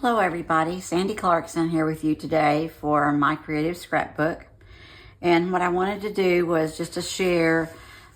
Hello everybody, Sandi Clarkson here with you today for My Creative Scrapbook. And what I wanted to do was just to share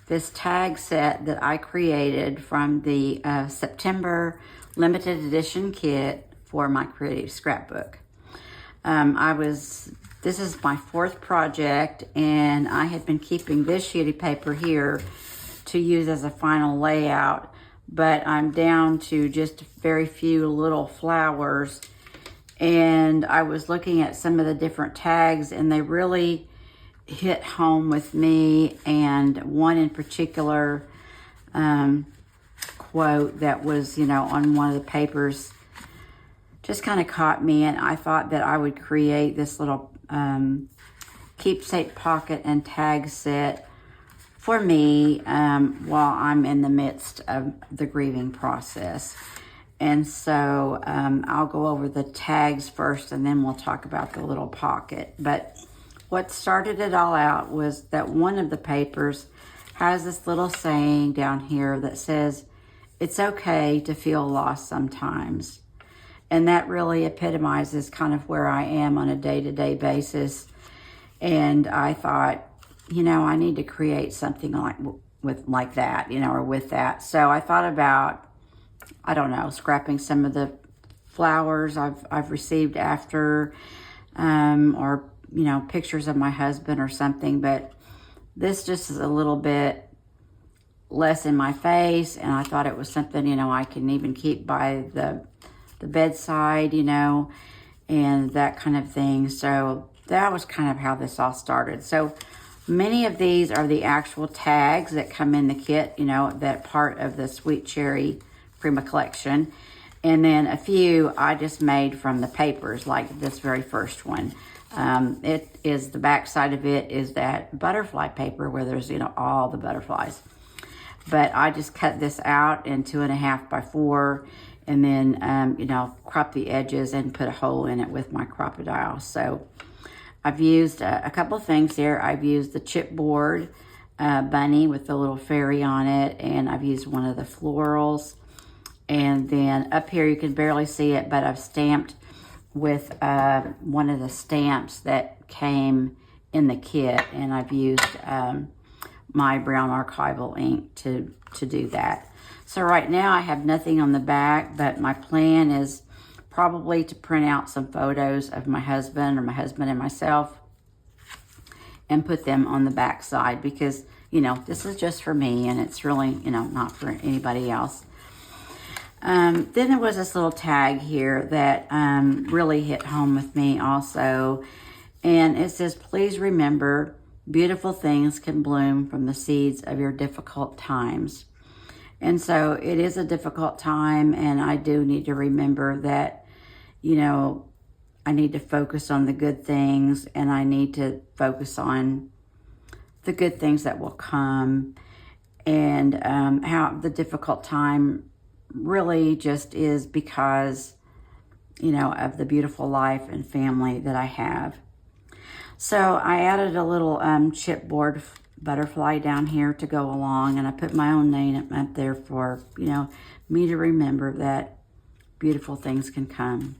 this tag set that I created from the September limited edition kit for My Creative Scrapbook. This is my fourth project, and I had been keeping this sheeted paper here to use as a final layout, but I'm down to just very few little flowers. And I was looking at some of the different tags, and they really hit home with me. And one in particular quote that was, on one of the papers just kind of caught me, and I thought that I would create this little keepsake pocket and tag set for me while I'm in the midst of the grieving process. And so I'll go over the tags first, and then we'll talk about the little pocket. But what started it all out was that one of the papers has this little saying down here that says, "It's okay to feel lost sometimes." And that really epitomizes kind of where I am on a day-to-day basis. And I thought, I need to create something like that, or with that. So I thought about, scrapping some of the flowers I've received after, or, pictures of my husband or something. But this just is a little bit less in my face. And I thought it was something, I can even keep by the bedside, and that kind of thing. So that was kind of how this all started. So many of these are the actual tags that come in the kit, that part of the Sweet Cherry Prima collection. And then a few I just made from the papers, like this very first one. It is, the back side of it is that butterfly paper where there's, all the butterflies. But I just cut this out in 2.5 by 4, and then, crop the edges and put a hole in it with my crocodile. So I've used a couple of things here. I've used the chipboard bunny with the little fairy on it, and I've used one of the florals. And then up here, you can barely see it, but I've stamped with one of the stamps that came in the kit, and I've used my brown archival ink to do that. So right now I have nothing on the back, but my plan is probably to print out some photos of my husband or my husband and myself and put them on the back side, because, this is just for me, and it's really, not for anybody else. Then there was this little tag here that really hit home with me also. And it says, "Please remember, beautiful things can bloom from the seeds of your difficult times." And so it is a difficult time, and I do need to remember that, I need to focus on the good things, and I need to focus on the good things that will come, and how the difficult time really just is because, of the beautiful life and family that I have. So I added a little chipboard butterfly down here to go along, and I put my own name up there for, me to remember that beautiful things can come.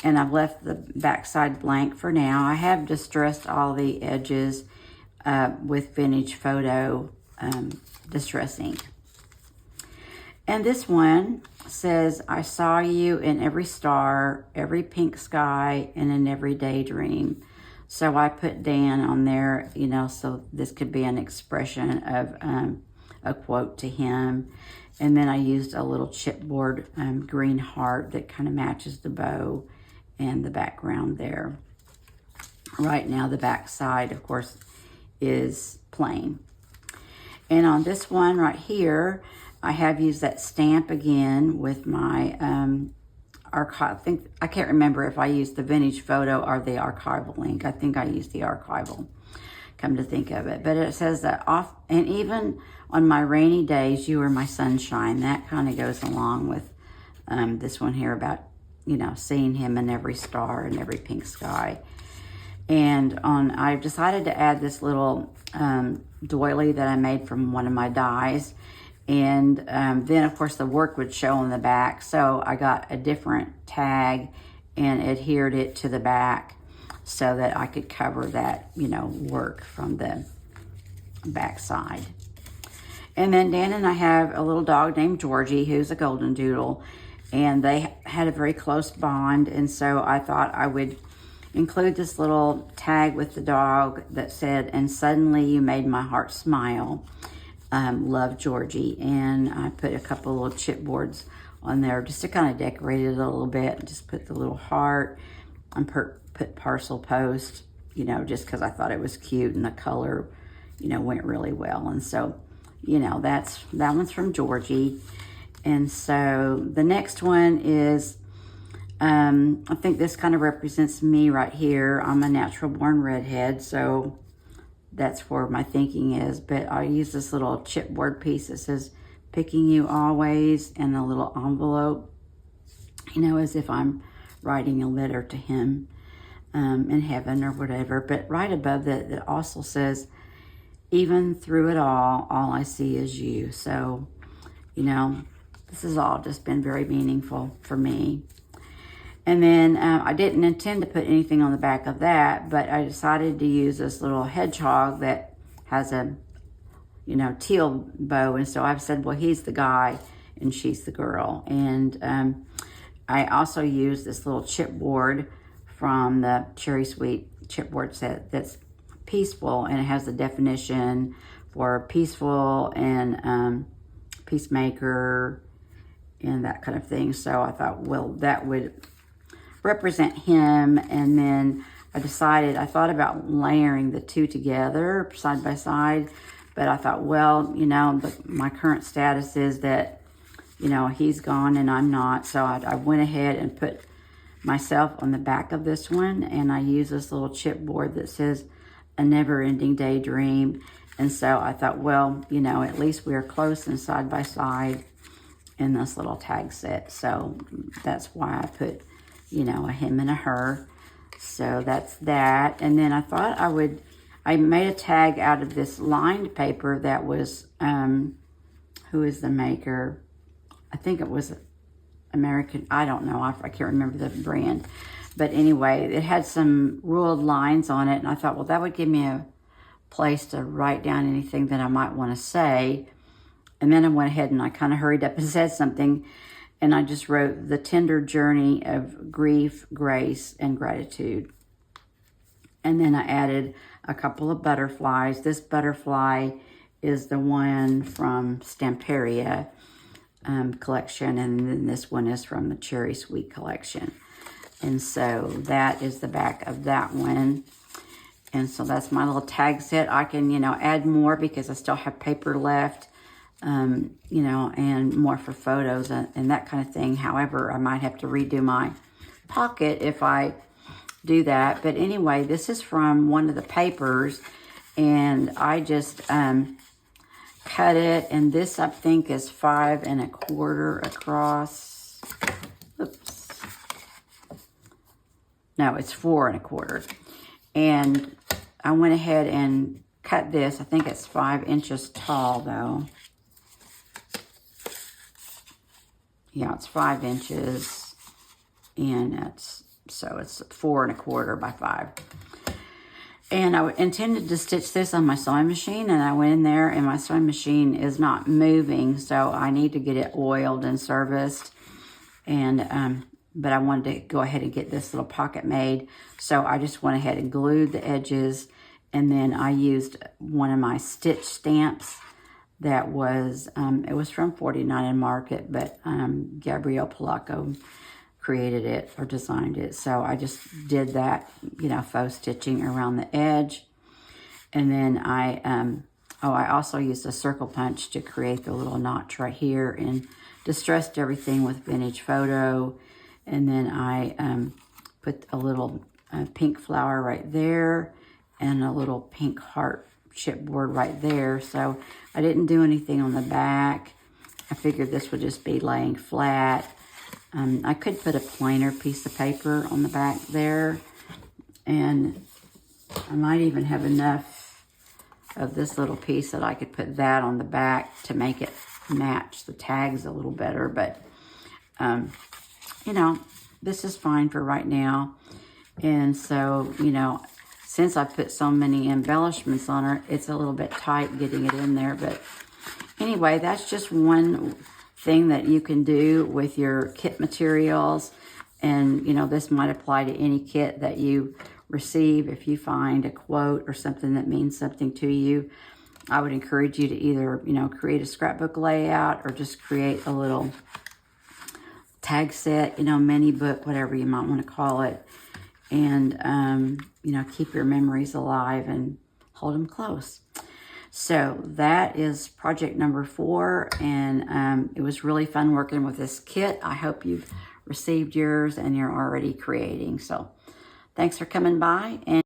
And I've left the backside blank for now. I have distressed all the edges with Vintage Photo distress ink. And this one says, "I saw you in every star, every pink sky, and in every daydream." So I put Dan on there, so this could be an expression of a quote to him. And then I used a little chipboard green heart that kind of matches the bow and the background there. Right now, the back side, of course, is plain. And on this one right here, I have used that stamp again with my archive. I can't remember if I used the Vintage Photo or the archival ink. I think I used the archival, come to think of it. But it says that and even on my rainy days, you are my sunshine. That kind of goes along with this one here about, seeing him in every star and every pink sky. And I've decided to add this little doily that I made from one of my dies. And then, of course, the work would show on the back. So I got a different tag and adhered it to the back so that I could cover that, work from the back side. And then Dan and I have a little dog named Georgie, who's a golden doodle, and they had a very close bond. And so I thought I would include this little tag with the dog that said, "And suddenly you made my heart smile. Love, Georgie." And I put a couple little chipboards on there just to kind of decorate it a little bit. Just put the little heart and put parcel post, just because I thought it was cute and the color, went really well. And so, that one's from Georgie. And so the next one is, I think this kind of represents me right here. I'm a natural born redhead, so that's where my thinking is. But I use this little chipboard piece that says, "Picking you always," and a little envelope, as if I'm writing a letter to him in heaven or whatever. But right above that, it also says, "Even through it all I see is you." So, this has all just been very meaningful for me. And then I didn't intend to put anything on the back of that, but I decided to use this little hedgehog that has a, teal bow. And so I've said, well, he's the guy and she's the girl. And I also used this little chipboard from the Cherry Sweet chipboard set that's peaceful, and it has the definition for peaceful and peacemaker and that kind of thing. So I thought, well, that would represent him. And then I thought about layering the two together side by side, but I thought, well, my current status is that, he's gone and I'm not. So I went ahead and put myself on the back of this one, and I use this little chipboard that says, "A never-ending daydream." And so I thought, well, at least we are close and side by side in this little tag set. So that's why I put, a him and a her. So that's that. And then I thought I made a tag out of this lined paper that was, who is the maker? I think it was American, I don't know, I can't remember the brand. But anyway, it had some ruled lines on it, and I thought, well, that would give me a place to write down anything that I might want to say. And then I went ahead and I kind of hurried up and said something, and I just wrote, "The tender journey of grief, grace, and gratitude." And then I added a couple of butterflies. This butterfly is the one from Stamperia collection, and then this one is from the Cherry Sweet collection. And so that is the back of that one. And so that's my little tag set. I can, add more because I still have paper left, and more for photos and that kind of thing. However, I might have to redo my pocket if I do that. But anyway, this is from one of the papers, and I just cut it, and this I think is 5 1/4 across. Oops. No, it's 4 1/4. And I went ahead and cut this. I think it's 5 inches tall though. Yeah, it's 5 inches, and it's 4 1/4 by 5. And I intended to stitch this on my sewing machine, and I went in there, and my sewing machine is not moving, so I need to get it oiled and serviced. And but I wanted to go ahead and get this little pocket made, so I just went ahead and glued the edges, and then I used one of my stitch stamps that was it was from 49 Market, but Gabrielle Polaco created it or designed it. So I just did that, faux stitching around the edge. And then I also used a circle punch to create the little notch right here, and distressed everything with vintage photo. And then I put a little pink flower right there and a little pink heart chipboard right there. So I didn't do anything on the back. I figured this would just be laying flat. I could put a plainer piece of paper on the back there, and I might even have enough of this little piece that I could put that on the back to make it match the tags a little better. But, you know, this is fine for right now. And so, you know, since I put so many embellishments on her, it's a little bit tight getting it in there. But anyway, that's just one thing that you can do with your kit materials. And, you know, this might apply to any kit that you receive. If you find a quote or something that means something to you, I would encourage you to either, you know, create a scrapbook layout or just create a little tag set, you know, mini book, whatever you might want to call it. And, you know, keep your memories alive and hold them close. So that is project number 4. And it was really fun working with this kit. I hope you've received yours and you're already creating. So thanks for coming by. And